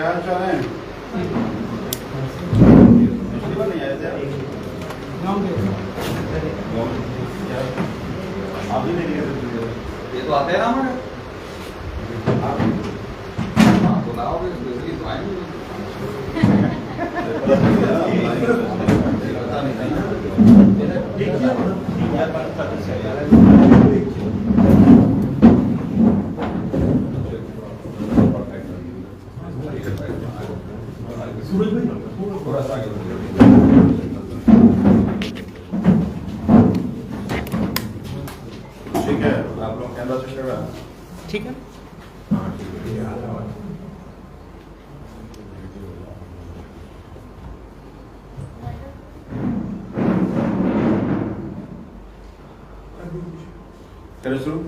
क्या हाल चाल है? नहीं आए थे आप ही नहीं गए? ये तो आते हैं ना हमारे। हाँ बुलाओ इसलिए तो आएंगे। थोड़ा सा आगे ठीक है, आप लोग कैमरा चेक कर रहा है? ठीक है। करें शुरू?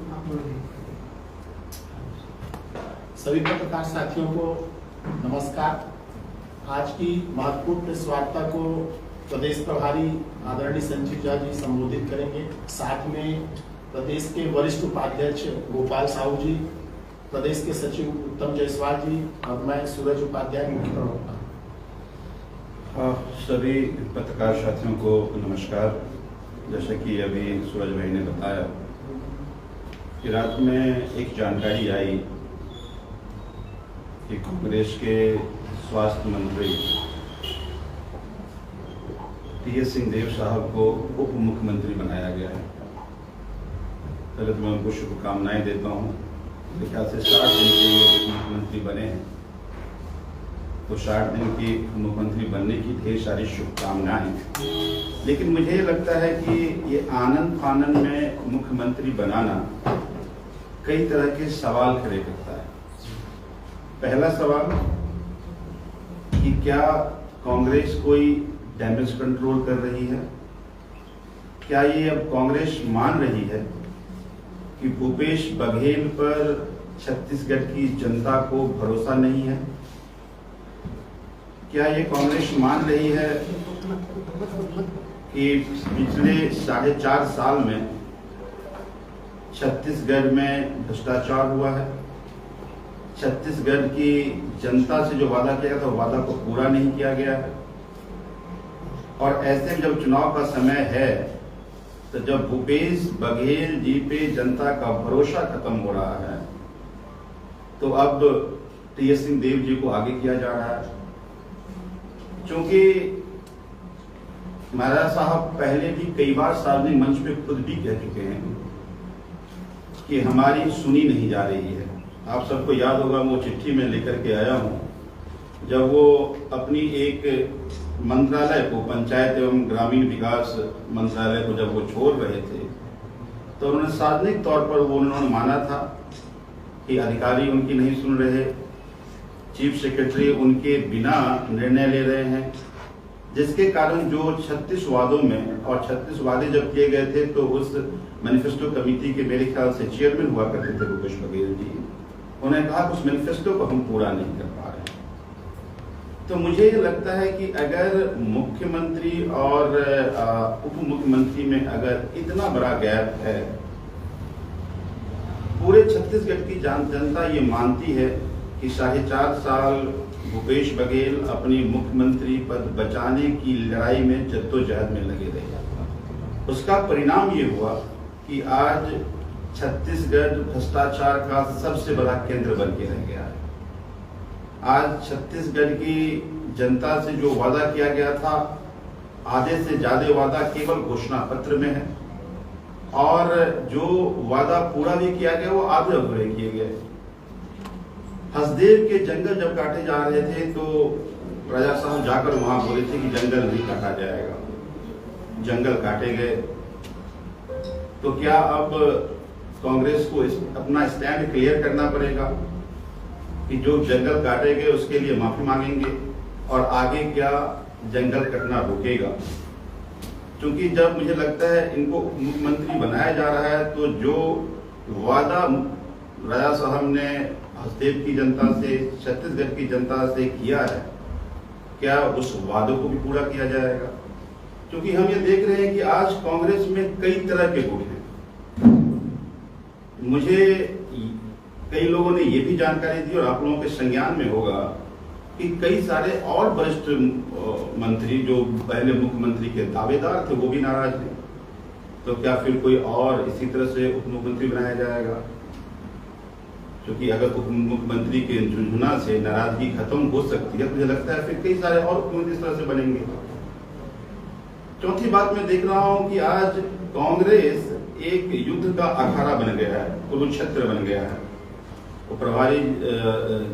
सभी पत्रकार साथियों को नमस्कार। आज की महत्वपूर्ण प्रेस वार्ता को प्रदेश प्रभारी आदरणीय संजीव झा जी संबोधित करेंगे। साथ में प्रदेश के वरिष्ठ उपाध्यक्ष गोपाल साहू जी, प्रदेश के सचिव उत्तम जायसवाल जी और मैं सूरज उपाध्याय मुख्य प्रवक्ता। सभी पत्रकार साथियों को नमस्कार। जैसे कि अभी सूरज भाई ने बताया कि रात में एक जानकारी आई कि कांग्रेस के स्वास्थ्य मंत्री टी.एस. सिंहदेव साहब को उप मुख्यमंत्री बनाया गया है। पहले तो मैं उनको शुभकामनाएं देता हूँ। मेरे ख्याल से 60 दिन के लिए मुख्यमंत्री बने हैं, तो 60 दिन की मुख्यमंत्री बनने की ढेर सारी शुभकामनाएं। लेकिन मुझे ये लगता है कि ये आनंद फानन में मुख्यमंत्री बनाना कई तरह के सवाल खड़े करता है। पहला सवाल कि क्या कांग्रेस कोई डैमेज कंट्रोल कर रही है? क्या ये अब कांग्रेस मान रही है कि भूपेश बघेल पर छत्तीसगढ़ की जनता को भरोसा नहीं है? क्या ये कांग्रेस मान रही है कि पिछले 4.5 साल में छत्तीसगढ़ में भ्रष्टाचार हुआ है? छत्तीसगढ़ की जनता से जो वादा किया गया था, वादा को पूरा नहीं किया गया है। और ऐसे में जब चुनाव का समय है, तो जब भूपेश बघेल जी पे जनता का भरोसा खत्म हो रहा है, तो अब टी.एस. सिंहदेव जी को आगे किया जा रहा है। क्योंकि महाराज साहब पहले भी कई बार सार्वजनिक मंच पे खुद भी कह चुके हैं कि हमारी सुनी नहीं जा रही है। आप सबको याद होगा, वो चिट्ठी में लेकर के आया हूँ जब वो अपनी एक मंत्रालय को, पंचायत एवं ग्रामीण विकास मंत्रालय को जब वो छोड़ रहे थे, तो उन्होंने सार्वजनिक तौर पर वो उन्होंने माना था कि अधिकारी उनकी नहीं सुन रहे, चीफ सेक्रेटरी उनके बिना निर्णय ले रहे हैं, जिसके कारण जो 36 वादों में, और 36 वादे जब किए गए थे तो उस मैनिफेस्टो कमेटी के मेरे ख्याल से चेयरमैन हुआ करते थे भूपेश बघेल जी। उन्होंने कहा कि उस मैनिफेस्टो को हम पूरा नहीं कर पा रहे। तो मुझे ये लगता है कि अगर मुख्यमंत्री और उप मुख्यमंत्री में अगर इतना बड़ा गैप है, पूरे छत्तीसगढ़ की जनता ये मानती है कि 4.5 साल भूपेश बघेल अपनी मुख्यमंत्री पद बचाने की लड़ाई में जद्दोजहद में लगे रहे। उसका परिणाम ये हुआ कि आज छत्तीसगढ़ भ्रष्टाचार का सबसे बड़ा केंद्र बन के रह गया है। आज छत्तीसगढ़ की जनता से जो वादा किया गया था, आधे से ज्यादा वादा केवल घोषणा पत्र में है, और जो वादा पूरा भी किया गया वो आधे अधूरे किए गए। हसदेव के जंगल जब काटे जा रहे थे तो राजा साहब जाकर वहां बोले थे कि जंगल नहीं काटा जाएगा, जंगल काटे गए। तो क्या अब कांग्रेस को अपना स्टैंड क्लियर करना पड़ेगा कि जो जंगल काटे गए उसके लिए माफी मांगेंगे, और आगे क्या जंगल कटना रुकेगा? क्योंकि जब मुझे लगता है इनको मुख्यमंत्री बनाया जा रहा है, तो जो वादा राजा साहब ने हसदेव की जनता से, छत्तीसगढ़ की जनता से किया है, क्या उस वादों को भी पूरा किया जाएगा? क्योंकि हम ये देख रहे हैं कि आज कांग्रेस में कई तरह के गुट हैं। मुझे कई लोगों ने ये भी जानकारी दी, और आप लोगों के संज्ञान में होगा कि कई सारे और वरिष्ठ मंत्री जो पहले मुख्यमंत्री के दावेदार थे वो भी नाराज थे। तो क्या फिर कोई और इसी तरह से उप मुख्यमंत्री बनाया जाएगा? क्योंकि अगर उप मुख्यमंत्री के झुंझुना से नाराजगी खत्म हो सकती है तो मुझे लगता है फिर कई सारे और मुख्यमंत्री इस तरह से बनेंगे। चौथी बात मैं देख रहा हूं कि आज कांग्रेस एक युद्ध का अखाड़ा बन गया है, कुरुक्षेत्र बन गया है। वो प्रभारी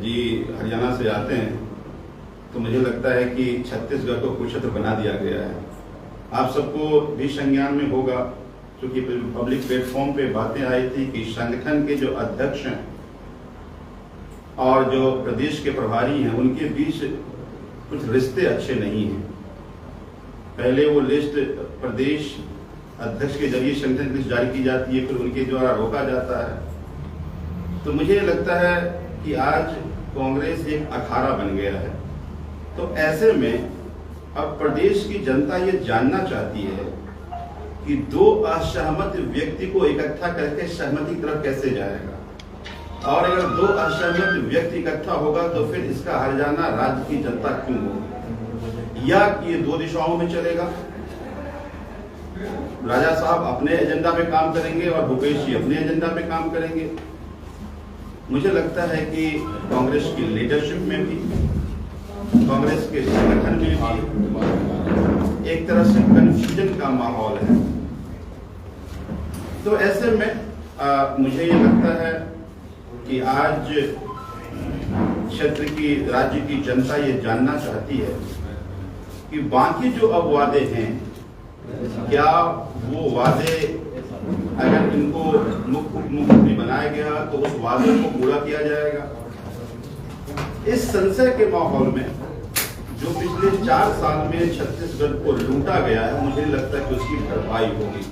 जी हरियाणा से आते हैं तो मुझे लगता है कि छत्तीसगढ़ को कुरुक्षेत्र बना दिया गया है। आप सबको भी संज्ञान में होगा, क्योंकि पब्लिक प्लेटफॉर्म पे बातें आई थी कि संगठन के जो अध्यक्ष हैं और जो प्रदेश के प्रभारी हैं उनके बीच कुछ रिश्ते अच्छे नहीं हैं। पहले वो लिस्ट प्रदेश अध्यक्ष के जरिए संगठन की लिस्ट जारी की जाती है, फिर उनके द्वारा रोका जाता है। तो मुझे लगता है कि आज कांग्रेस एक अखाड़ा बन गया है। तो ऐसे में अब प्रदेश की जनता ये जानना चाहती है कि दो असहमत व्यक्ति को इकट्ठा करके सहमति की तरफ कैसे जाएगा, और अगर दो असहमत व्यक्ति इकट्ठा होगा तो फिर इसका हर्जाना राज्य की जनता क्यों होगी, या ये दो दिशाओं में चलेगा। राजा साहब अपने एजेंडा पे काम करेंगे और भूपेश जी अपने एजेंडा पे काम करेंगे। मुझे लगता है कि कांग्रेस की लीडरशिप में भी, कांग्रेस के संगठन में भी एक तरह से कंफ्यूजन का माहौल है। तो ऐसे में मुझे ये लगता है कि आज क्षेत्र की, राज्य की जनता ये जानना चाहती है कि बाकी जो अब वादे हैं, क्या वो वादे अगर इनको मुख्यमंत्री बनाया गया तो उस वादे को पूरा किया जाएगा। इस संशय के माहौल में जो पिछले 4 साल में छत्तीसगढ़ को लूटा गया है, मुझे लगता है कि उसकी भरपाई होगी।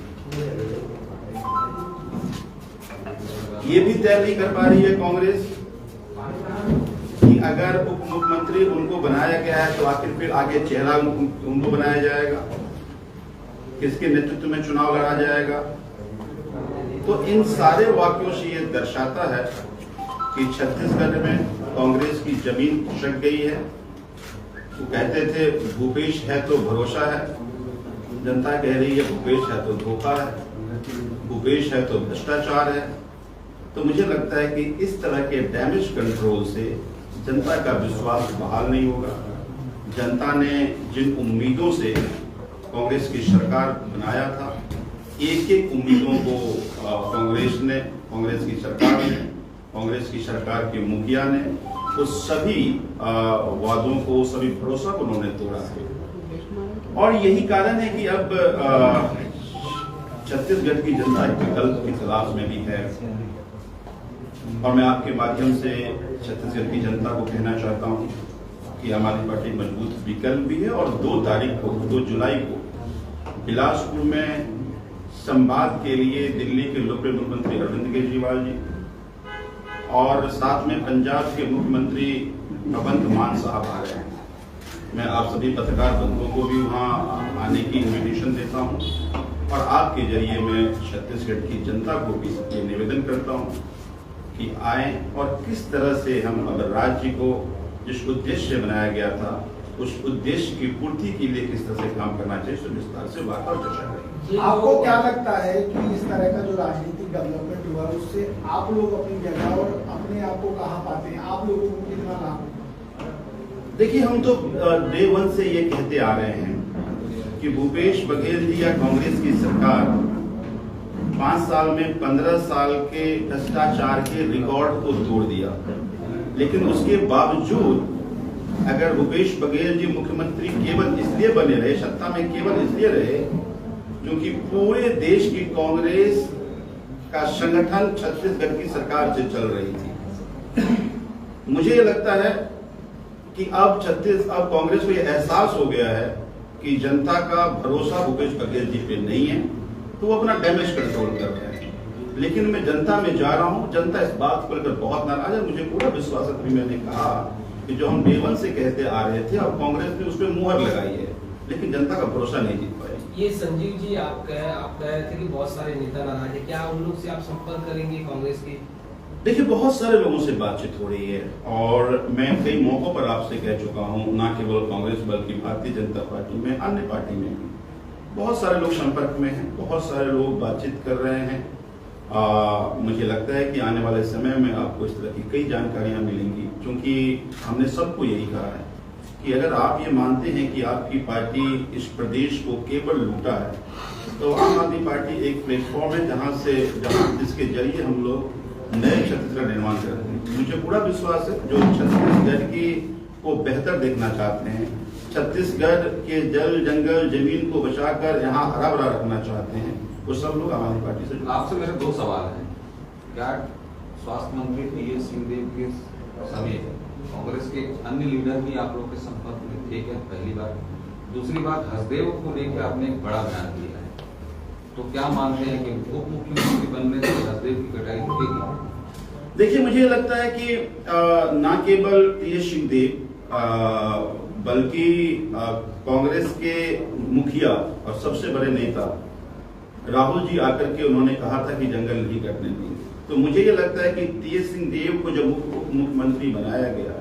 ये भी तय नहीं कर पा रही है कांग्रेस कि अगर उप मुख्यमंत्री उनको बनाया गया है तो आखिर फिर आगे चेहरा उनको बनाया जाएगा, किसके नेतृत्व में चुनाव लड़ा जाएगा। तो इन सारे वाक्यों से ये दर्शाता है कि छत्तीसगढ़ में कांग्रेस की जमीन खिसक गई है। वो कहते थे भूपेश है तो भरोसा है, जनता कह रही है भूपेश है तो धोखा है, भूपेश है तो भ्रष्टाचार है। तो मुझे लगता है कि इस तरह के डैमेज कंट्रोल से जनता का विश्वास बहाल नहीं होगा। जनता ने जिन उम्मीदों से कांग्रेस की सरकार बनाया था, एक एक उम्मीदों को कांग्रेस की सरकार ने, कांग्रेस की सरकार के मुखिया ने, उस सभी वादों को, सभी भरोसा को उन्होंने तोड़ा है। और यही कारण है कि अब छत्तीसगढ़ की जनता एक विकल्प की तलाश में भी है। और मैं आपके माध्यम से छत्तीसगढ़ की जनता को कहना चाहता हूं कि हमारी पार्टी मजबूत विकल्प भी है। और 2 जुलाई को बिलासपुर में संवाद के लिए दिल्ली के लोकप्रिय मुख्यमंत्री अरविंद केजरीवाल जी और साथ में पंजाब के मुख्यमंत्री भगवंत मान साहब आ रहे हैं। मैं आप सभी पत्रकार बंधुओं को भी वहां आने की इन्विटेशन देता हूं और आपके जरिए मैं छत्तीसगढ़ की जनता को भी ये निवेदन करता हूं कि आए और किस तरह से हम अब राज्य को जिस उद्देश्य से बनाया गया था उस उद्देश्य की पूर्ति के लिए किस तरह से काम करना चाहिए, इस विस्तार से बात और चर्चा करेंगे। आपको क्या लगता है कि इस तरह का जो राजनीतिक डेवलपमेंट हुआ उससे आप लोग अपनी जगह और अपने आप को कहाँ पाते हैं, आप लोगों को कितना लाभ? देखिए, हम तो डे 1 से ये कहते आ रहे हैं कि भूपेश बघेल जी या कांग्रेस की सरकार 5 साल में 15 साल के भ्रष्टाचार के रिकॉर्ड को तोड़ दिया। लेकिन उसके बावजूद अगर भूपेश बघेल जी मुख्यमंत्री केवल इसलिए बने रहे, सत्ता में केवल इसलिए रहे क्योंकि पूरे देश की कांग्रेस का संगठन छत्तीसगढ़ की सरकार से चल रही थी। मुझे ये लगता है कि अब कांग्रेस को यह एहसास हो गया है कि जनता का भरोसा भूपेश बघेल जी पे नहीं है, तो वो अपना डैमेज कंट्रोल कर रहे हैं। लेकिन मैं जनता में जा रहा हूं, जनता इस बात को लेकर बहुत नाराज है। मुझे पूरा विश्वास है, तभी मैंने कहा कि जो हम डे 1 से कहते आ रहे थे और कांग्रेस ने उस पर मुहर लगाई है, लेकिन जनता का भरोसा नहीं जीत पाई। ये संजीव जी आप कह रहे थे कि बहुत सारे नेता नाराज है, क्या उन लोग से आप संपर्क करेंगे कांग्रेस के? देखिए, बहुत सारे लोगों से बातचीत हो रही है और मैं कई मौकों पर आपसे कह चुका हूं, ना केवल कांग्रेस बल्कि भारतीय जनता पार्टी में, अन्य पार्टी में भी बहुत सारे लोग संपर्क में हैं, बहुत सारे लोग बातचीत कर रहे हैं। मुझे लगता है कि आने वाले समय में आपको इस तरह की कई जानकारियां मिलेंगी, क्योंकि हमने सबको यही कहा है कि अगर आप ये मानते हैं कि आपकी पार्टी इस प्रदेश को केवल लूटा है, तो आम आदमी पार्टी एक प्लेटफॉर्म है जिसके जरिए हम लोग नए छत्तीसगढ़ निर्माण कर रहे हैं। मुझे पूरा विश्वास है जो छत्तीसगढ़ को बेहतर देखना चाहते हैं, छत्तीसगढ़ के जल जंगल जमीन को बचाकर यहाँ हरा भरा रखना चाहते हैं, वो सब लोग आम आदमी पार्टी से। आपसे मेरे दो सवाल हैं। क्या स्वास्थ्य मंत्री टी.एस. सिंहदेव के समय कांग्रेस के अन्य लीडर भी आप लोग के संपर्क में थे क्या, पहली बात? दूसरी बात, हसदेव को लेकर आपने एक बड़ा बयान दिया है, तो क्या मानते हैं कि उप मुख्यमंत्री बनने से हसदेव की कटाई रुकेगी? देखिए, मुझे लगता है कि न केवल टी.एस. सिंहदेव बल्कि कांग्रेस के मुखिया और सबसे बड़े नेता राहुल जी आकर के उन्होंने कहा था कि जंगल नहीं कटने देंगे। तो मुझे ये लगता है कि टी.एस. सिंहदेव को जब उप मुख्यमंत्री बनाया गया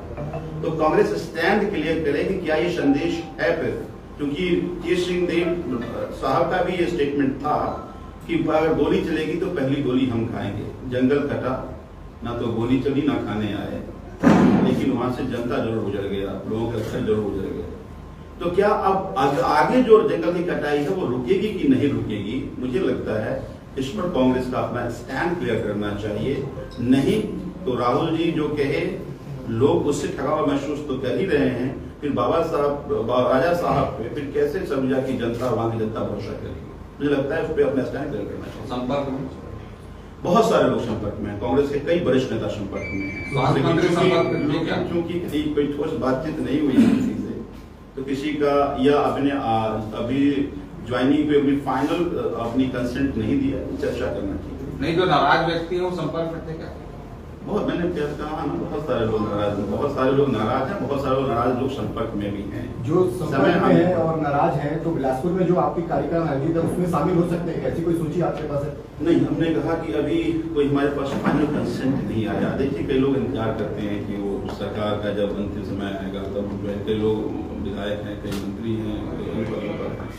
तो कांग्रेस स्टैंड क्लियर करे कि क्या ये संदेश है फिर, क्योंकि टी.एस. सिंहदेव साहब का भी ये स्टेटमेंट था कि अगर गोली चलेगी तो पहली गोली हम खाएंगे। जंगल कटा, ना तो गोली चली ना खाने आए, लेकिन वहां से जनता जरूर गुजर गया, लोगों का घर जरूर गुजर गया। तो क्या अब आगे जो जंगल की कटाई है वो रुकेगी कि नहीं रुकेगी? मुझे लगता है इस पर कांग्रेस का अपना स्टैंड क्लियर करना चाहिए। नहीं तो राहुल जी जो कहे, लोग उससे ठगावा महसूस तो कर ही रहे हैं, फिर राजा साहब पे फिर कैसे समझा कि जनता, वहां की जनता भरोसा करेगी? मुझे लगता है उस पर अपना स्टैंड क्लियर करना चाहिए। संपर्क में बहुत सारे लोग संपर्क में हैं, कांग्रेस के कई वरिष्ठ नेता संपर्क में हैं, क्योंकि कोई ठोस बातचीत नहीं हुई है किसी से, तो किसी का या अभी ज्वाइनिंग पे अपनी फाइनल अपनी कंसेंट नहीं दिया, चर्चा करना चाहिए। नहीं, जो नाराज व्यक्ति है वो संपर्क में थे क्या? बहुत, मैंने कहा ना, बहुत सारे लोग नाराज हैं, बहुत सारे लोग नाराज हैं, बहुत सारे नाराज लोग संपर्क में भी हैं। जो संपर्क में है और नाराज हैं, तो बिलासपुर में जो आपकी कार्यक्रम आयोजित है उसमें शामिल हो सकते हैं, ऐसी कोई सूची आपके पास है? नहीं, हमने कहा कि अभी कोई हमारे पास फाइनल कंसेंट नहीं आया। देखिए, कई लोग इंतजार करते हैं कि वो सरकार का जब अंतिम समय आएगा तब कई लोग विधायक हैं, कई मंत्री हैं, कई पदों पर हैं,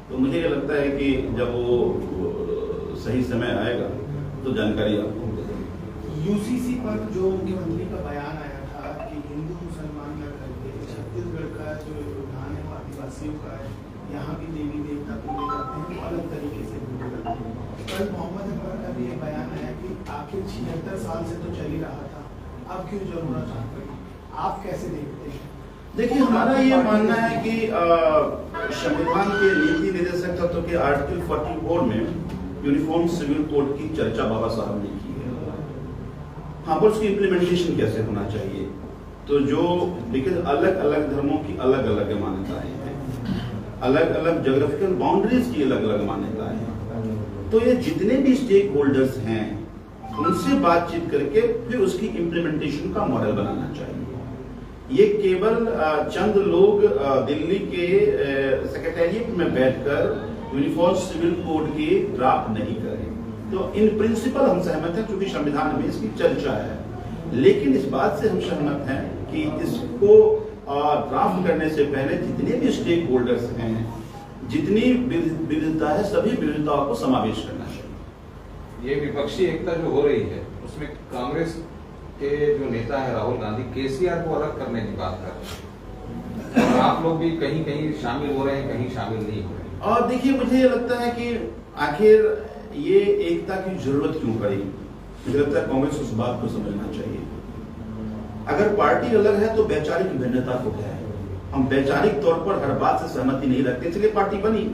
तो मुझे ये लगता है कि जब वो सही समय आएगा तो जानकारी आपको यूसीसी पर जो मुख्यमंत्री का बयान आया था कि हिंदू मुसलमान न करके छत्तीसगढ़ का जो योगदान है वो आदिवासियों का है, यहाँ की देवी देवता पूजे जाते हैं, वो अलग तरीके से पूजे जाते हैं। कल मोहम्मद अकबर का भी एक बयान आया कि आखिर 76 साल से तो चल ही रहा था, अब क्यों जरूरत आ गई? आप कैसे देखते हैं? देखिए, हमारा ये मानना है कि संविधान के नीति निर्देशक तत्व के आर्टिकल 44 में यूनिफॉर्म सिविल कोड की चर्चा बाबा साहब ने की है। हाँ, पर उसकी इम्प्लीमेंटेशन कैसे होना चाहिए? तो जो देखिए, अलग अलग धर्मों की अलग अलग मान्यताएं हैं, अलग अलग ज्योग्राफिकल बाउंड्रीज की अलग अलग मान्यताएं हैं, तो ये जितने भी स्टेक होल्डर्स हैं उनसे बातचीत करके फिर उसकी इम्प्लीमेंटेशन का मॉडल बनाना चाहिए। ये केवल चंद लोग दिल्ली के सेक्रेटेरिएट में बैठकर यूनिफॉर्म सिविल कोड की ड्राफ्ट नहीं करें। तो इन प्रिंसिपल हम सहमत हैं, क्योंकि संविधान में इसकी चर्चा है, लेकिन इस बात से हम सहमत हैं कि इसको ड्राफ्ट करने से पहले जितने भी स्टेक होल्डर्स हैं, जितनी विविधता है, सभी विविधताओं को समावेश करना चाहिए। ये विपक्षी एकता जो हो रही है उसमें कांग्रेस के जो नेता है राहुल गांधी केसीआर को अलग करने की बात कर रहे हैं, और आप लोग भी कहीं कहीं शामिल हो रहे हैं, कहीं शामिल नहीं हो रहे हैं। और देखिए, मुझे ये लगता है कि आखिर ये एकता की जरूरत क्यों पड़ी? मुझे लगता है कांग्रेस उस बात को समझना चाहिए। अगर पार्टी अलग है तो वैचारिक भिन्नता को क्या है? हम वैचारिक तौर पर हर बात से सहमति नहीं रखते, इसलिए पार्टी बनी।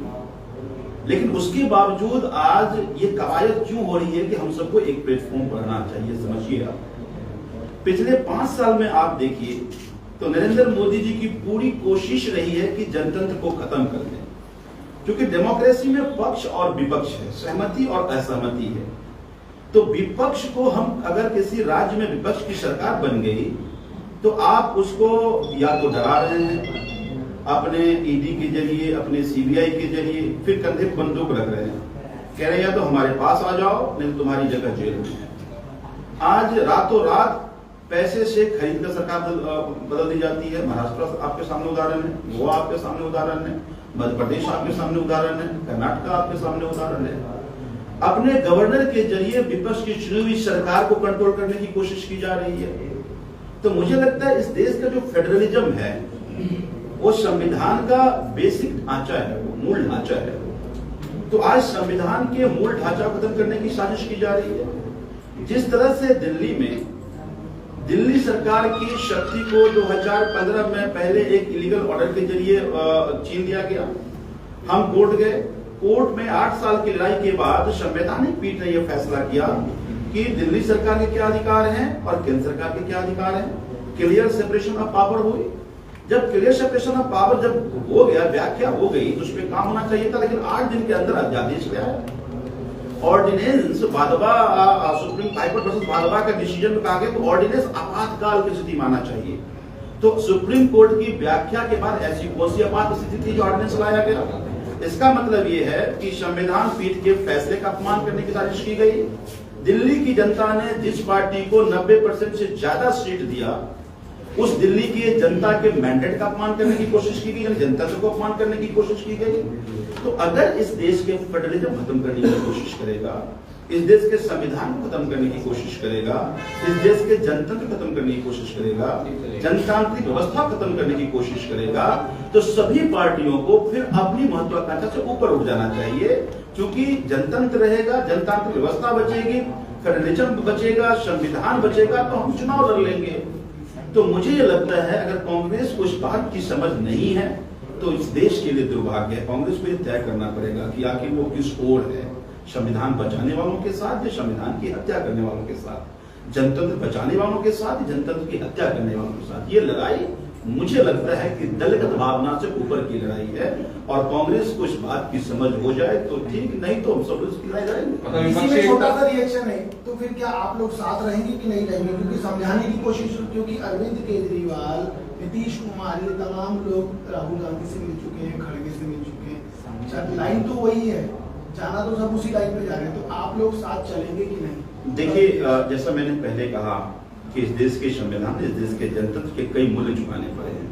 लेकिन उसके बावजूद आज ये कवायद क्यों हो रही है कि हम सबको एक प्लेटफॉर्म पर आना चाहिए? समझिए, आप पिछले 5 साल में आप देखिए तो नरेंद्र मोदी जी की पूरी कोशिश रही है कि जनतंत्र को खत्म कर दें, क्योंकि डेमोक्रेसी में पक्ष और विपक्ष है, सहमति और असहमति है। तो विपक्ष को हम, अगर किसी राज्य में विपक्ष की सरकार बन गई तो आप उसको या तो डरा रहे हैं अपने ईडी के जरिए, अपने सीबीआई के जरिए, फिर कंधे बंदूक रख रहे हैं, कह रहे हैं या तो हमारे पास आ जाओ नहीं तो तुम्हारी जगह जेल में है। आज रातों रात पैसे से खरीद कर सरकार बदल दी जाती है। महाराष्ट्र आपके सामने उदाहरण है, गोवा आपके सामने उदाहरण है, मध्य प्रदेश आपके सामने उदाहरण है, कर्नाटक आपके सामने उदाहरण है। अपने गवर्नर के जरिए विपक्ष की चुनी हुई सरकार को कंट्रोल करने की कोशिश की जा रही है। तो मुझे लगता है इस देश का जो फेडरलिज्म है वो संविधान का बेसिक ढांचा है, वो मूल ढांचा है। तो आज संविधान के मूल ढांचा को खत्म करने की साजिश की जा रही है। जिस तरह से दिल्ली में दिल्ली सरकार की शक्ति को 2015 में पहले एक इलीगल ऑर्डर के जरिए छीन लिया गया, हम कोर्ट गए, कोर्ट में 8 साल की लड़ाई के बाद संवैधानिक पीठ ने यह फैसला किया कि दिल्ली सरकार के क्या अधिकार हैं और केंद्र सरकार के क्या अधिकार हैं। क्लियर सेपरेशन ऑफ पावर हुई। जब क्लियर सेपरेशन ऑफ पावर जब हो गया, व्याख्या हो गई, तो उस पर काम होना चाहिए था। लेकिन 8 दिन के अंदर अध्यादेश क्या है, ordinance Bhadwa, supreme high court versus Bhadwa का डिसीजन में कहा गया तो ऑर्डिनेंस आपातकाल की स्थिति माना चाहिए। तो सुप्रीम कोर्ट की व्याख्या के बाद ऐसी कौन सी आपात स्थिति थी जो ऑर्डिनेंस लाया गया? इसका मतलब यह है कि संविधान पीठ के फैसले का अपमान करने की साजिश की गई। दिल्ली की जनता ने जिस पार्टी को 90% से ज्यादा सीट दिया, उस दिल्ली की जनता के मैंडेट का अपमान करने की कोशिश की गई, जनता को अपमान करने की कोशिश की गई। तो अगर इस देश के फेडरलिज्म खत्म करने की कोशिश करेगा, इस देश के संविधान को खत्म करने की कोशिश करेगा, इस देश के जनतंत्र खत्म करने की कोशिश करेगा, जनतांत्रिक व्यवस्था खत्म करने की कोशिश करेगा, तो सभी पार्टियों को फिर अपनी महत्वाकांक्षा से ऊपर उठ जाना चाहिए। क्योंकि जनतंत्र रहेगा, जनतांत्रिक व्यवस्था बचेगी, फेडरलिज्म बचेगा, संविधान बचेगा, तो हम चुनाव लड़ लेंगे। तो मुझे ये लगता है अगर कांग्रेस को इस बात की समझ नहीं है तो इस देश के लिए दुर्भाग्य है। कांग्रेस को ये तय करना पड़ेगा कि आखिर वो किस ओर है, संविधान बचाने वालों के साथ या संविधान की हत्या करने वालों के साथ, जनतंत्र बचाने वालों के साथ, जनतंत्र की हत्या करने वालों के साथ। ये लड़ाई मुझे लगता है कि दलगत भावना से ऊपर की लड़ाई है और कांग्रेस को इस बात की समझ हो जाए तो ठीक, नहीं तो हम सब लोग लड़ाई जाएंगे। इसी में छोटा सा रिएक्शन है, तो फिर क्या आप लोग साथ रहेंगे कि नहीं रहेंगे? क्योंकि समझाने की कोशिश, क्योंकि अरविंद केजरीवाल, नीतीश कुमार, ये तमाम लोग राहुल गांधी से मिल चुके हैं, खड़गे से मिल चुके हैं, लाइन तो वही है, जाना तो सब उसी लाइन पे जा रहे हैं। तो आप लोग साथ चलेंगे कि नहीं? देखिए, जैसा मैंने पहले कहा कि इस देश के संविधान, इस देश के जनतंत्र के कई मूल्य चुकाने पड़े हैं।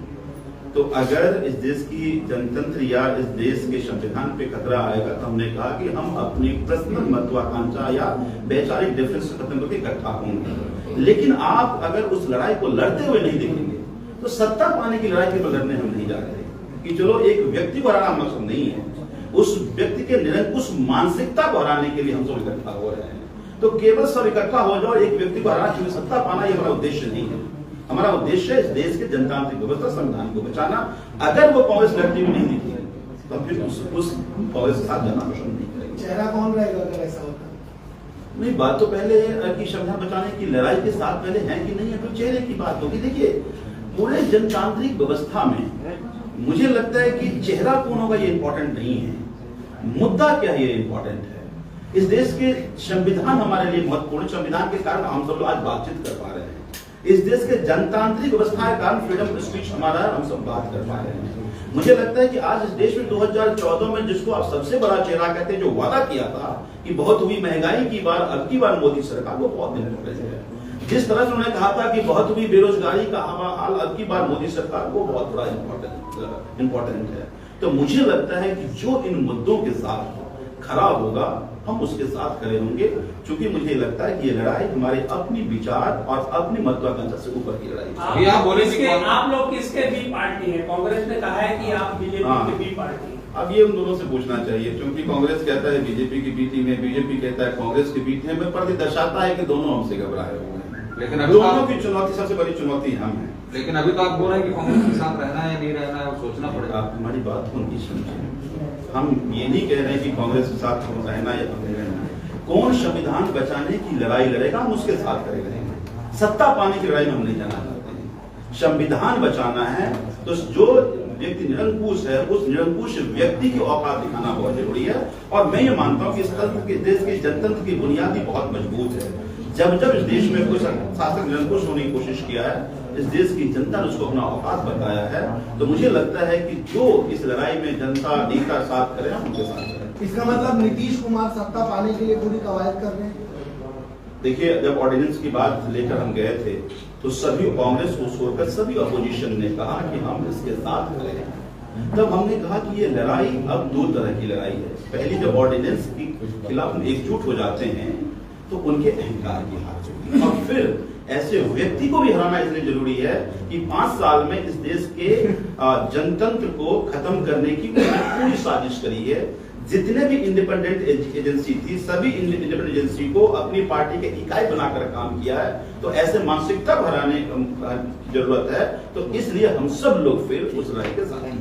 तो अगर इस देश की जनतंत्र या इस देश के संविधान पे खतरा आएगा तो हमने कहा कि हम अपनी पर्सनल महत्वाकांक्षा या वैचारिक डिफरेंस खत्म करके इकट्ठा होंगे। लेकिन आप अगर उस लड़ाई को लड़ते हुए नहीं देखेंगे तो सत्ता पाने की लड़ाई के लड़ने हम नहीं जा रहे कि चलो एक व्यक्ति को हराना मकसद नहीं है, उस व्यक्ति के निरंकुश मानसिकता को हराने के लिए हम सब इकट्ठा हो रहे हैं। तो केवल सब इकट्ठा हो जाओ, एक व्यक्ति को हराना चाहिए, सत्ता पाना ये हमारा उद्देश्य नहीं है। हमारा उद्देश्य है इस देश के जनतांत्रिक व्यवस्था, संविधान को बचाना। अगर वो कांग्रेस लड़ती हुई नहीं दिखती तो फिर उस कांग्रेस के साथ जाना पसंद नहीं करेंगे। चेहरा कौन रहेगा अगर ऐसा होता? नहीं, बात तो पहले है कि संविधान बचाने की लड़ाई के साथ पहले है कि नहीं है, तो चेहरे की बात होगी। देखिए, पूरे जनतांत्रिक व्यवस्था में मुझे लगता है कि चेहरा कौन होगा ये इंपॉर्टेंट नहीं है, मुद्दा क्या है ये इंपॉर्टेंट है। इस देश के संविधान हमारे लिए महत्वपूर्ण, संविधान के कारण हम सब लोग आज बातचीत कर पा रहे हैं। इस देश के जनतांत्रिक व्यवस्था के कारण फ्रीडम ऑफ स्पीच हमारा, हम सब बात कर पा रहे हैं। मुझे लगता है कि आज इस देश में 2014 में जिसको आप सबसे बड़ा चेहरा कहते हैं, जो वादा किया था कि बहुत हुई महंगाई की बार, अब की बार मोदी सरकार, वो बहुत दिन हो गए हैं। जिस तरह से उन्होंने कहा था कि बहुत हुई बेरोजगारी का हाल, अब की बार मोदी सरकार, वो बहुत बड़ा इंपॉर्टेंट है। तो मुझे लगता है कि जो इन मुद्दों के साथ खराब होगा हम उसके साथ खड़े होंगे, क्योंकि मुझे लगता है कि ये लड़ाई हमारे अपनी विचार और अपनी महत्वाकांक्षा से ऊपर की लड़ाई है। आप लोग किसके बी पार्टी है? कांग्रेस ने कहा है कि आप बीजेपी के बी पार्टी। अब ये उन दोनों से पूछना चाहिए, क्योंकि कांग्रेस कहता है बीजेपी की बी टीम है, बीजेपी कहता है कांग्रेस की बी टीम है। पर दर्शाता है कि दोनों हमसे घबराए हुए हैं। लेकिन दोनों की चुनौती, सबसे बड़ी चुनौती हम है। लेकिन अभी तो आप बोल रहे हैं कि कांग्रेस के साथ रहना है या नहीं रहना है, सोचना पड़ेगा। आप हमारी बात को नहीं समझे। हम ये नहीं कह रहे हैं कि कांग्रेस के साथ रहना या नहीं रहना। कौन संविधान बचाने की लड़ाई लड़ेगा हम उसके साथ खड़े रहेंगे। सत्ता पाने की लड़ाई में हम नहीं जाना चाहते हैं। संविधान बचाना है तो जो व्यक्ति निरंकुश है, उस निरंकुश व्यक्ति की औकात दिखाना बहुत जरूरी है। और मैं ये मानता हूँ कि इस तंत्र के, देश के जनतंत्र की बुनियादी बहुत मजबूत है। जब जब इस देश में कोई शासक निरंकुश होने की कोशिश किया है, इस देश की जनता ने उसको अपना औकात बताया है। तो मुझे लगता है कि जो इस लड़ाई में जनता नेता साथ करें, हम उनके साथ करें। इसका मतलब नीतीश कुमार सत्ता पाने के लिए पूरी कवायद कर रहे हैं? देखिए, जब ऑर्डिनेंस की बात लेकर हम गए थे तो सभी कांग्रेस को छोड़कर सभी अपोजिशन ने कहा कि हम इसके साथ खड़े हैं। तब हमने कहा कि ये लड़ाई अब दो तरह की लड़ाई है। पहली, जब ऑर्डिनेंस के खिलाफ हम एकजुट हो जाते हैं तो उनके अहंकार की हार होती है, और फिर ऐसे व्यक्ति को भी हराना इसलिए जरूरी है कि 5 साल में इस देश के जनतंत्र को खत्म करने की पूरी साजिश करी है। जितने भी इंडिपेंडेंट एजेंसी थी, सभी इंडिपेंडेंट एजेंसी को अपनी पार्टी के इकाई बनाकर काम किया है। तो ऐसे मानसिकता को हराने की जरूरत है। तो इसलिए हम सब लोग फिर उस राय के साथ हैं।